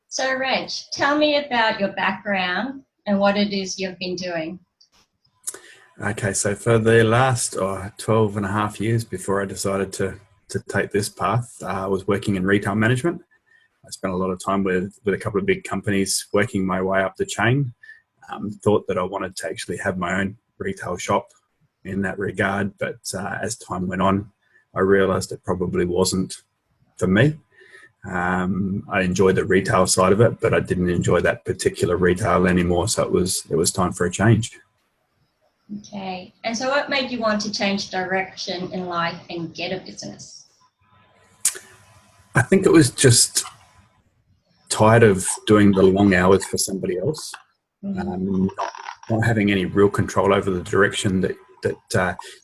So, Reg, tell me about your background and what it is you've been doing. Okay, so for the last 12 and a half years before I decided to take this path, I was working in retail management. I spent a lot of time with a couple of big companies working my way up the chain. Thought that I wanted to actually have my own retail shop in that regard, but as time went on, I realised it probably wasn't for me. I enjoyed the retail side of it, but I didn't enjoy that particular retail anymore, so it was time for a change. Okay, and so what made you want to change direction in life and get a business? I think it was just tired of doing the long hours for somebody else, not having any real control over the direction that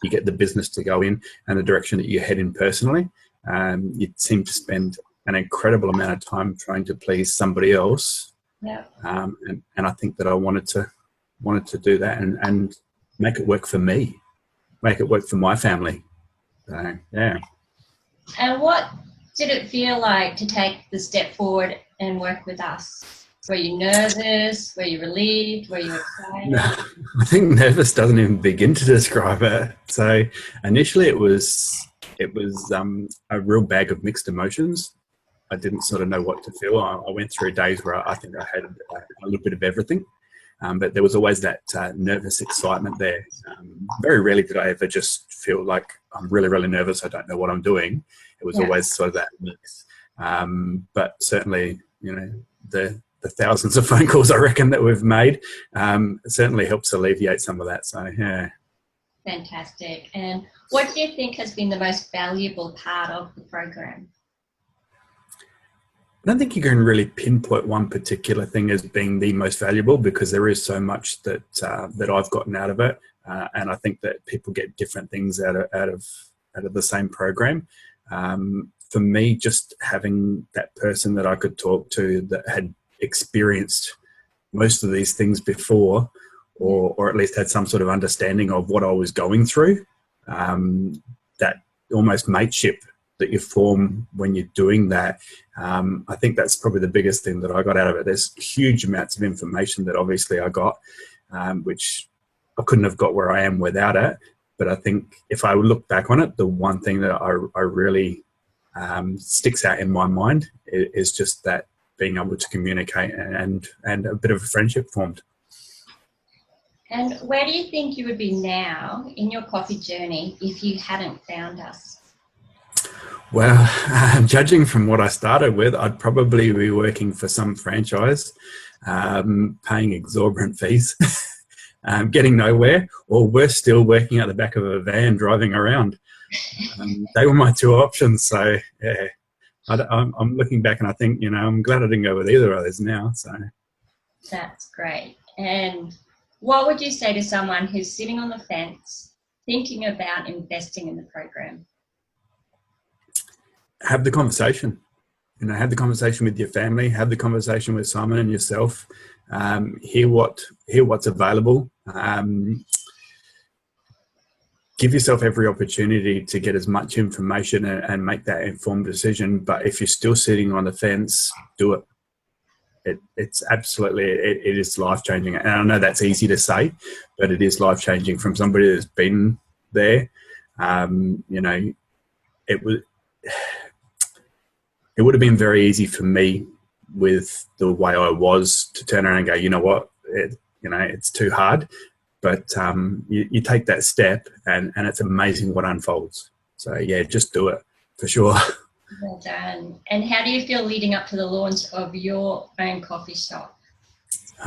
you get the business to go in and the direction that you head in personally. You seem to spend an incredible amount of time trying to please somebody else. Yeah. And I think that I wanted to do that and make it work for me, make it work for my family. So, yeah. And what did it feel like to take the step forward and work with us? Were you nervous? Were you relieved? Were you excited? No, I think nervous doesn't even begin to describe it. So initially it was a real bag of mixed emotions. I didn't sort of know what to feel. I went through days where I think I had a little bit of everything. But there was always that nervous excitement there. Very rarely did I ever just feel like I'm really, really nervous. I don't know what I'm doing. It was always sort of that mix. But certainly, the thousands of phone calls I reckon that we've made certainly helps alleviate some of that. So, yeah. Fantastic. And what do you think has been the most valuable part of the program? I don't think you can really pinpoint one particular thing as being the most valuable, because there is so much that I've gotten out of it, and I think that people get different things out of the same program. For me, just having that person that I could talk to that had experienced most of these things before, or at least had some sort of understanding of what I was going through, that almost mateship that you form when you're doing that. I think that's probably the biggest thing that I got out of it. There's huge amounts of information that obviously I got, which I couldn't have got where I am without it. But I think if I look back on it, the one thing that I really sticks out in my mind is just that being able to communicate and a bit of a friendship formed. And where do you think you would be now in your coffee journey if you hadn't found us? Well, judging from what I started with, I'd probably be working for some franchise, paying exorbitant fees, getting nowhere, or worse still, working at the back of a van driving around. They were my two options. So, yeah, I'm looking back and I think, I'm glad I didn't go with either of those now. So that's great. And what would you say to someone who's sitting on the fence thinking about investing in the program? Have the conversation. Have the conversation with your family. Have the conversation with Simon and yourself. Hear what's available. Give yourself every opportunity to get as much information and make that informed decision. But if you're still sitting on the fence, do it. It's absolutely, it is life-changing. And I know that's easy to say, but it is life-changing from somebody that's been there. It would have been very easy for me with the way I was to turn around and go, you know what, it's too hard. But you take that step and it's amazing what unfolds. So, yeah, just do it for sure. Well done. And how do you feel leading up to the launch of your own coffee shop?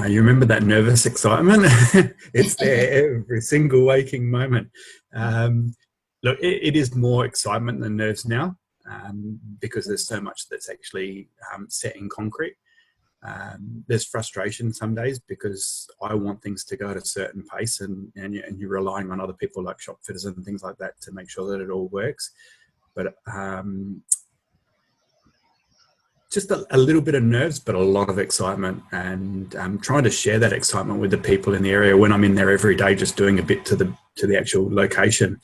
You remember that nervous excitement? It's there every single waking moment. Look, it is more excitement than nerves now. Because there's so much that's actually set in concrete. There's frustration some days because I want things to go at a certain pace and you're relying on other people like shop fitters and things like that to make sure that it all works. But just a little bit of nerves, but a lot of excitement, and trying to share that excitement with the people in the area when I'm in there every day, just doing a bit to the actual location,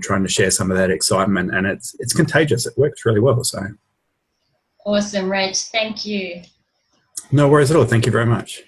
trying to share some of that excitement, and it's contagious. It works really well. So, Awesome, Rach. Thank you. No worries at all. Thank you very much.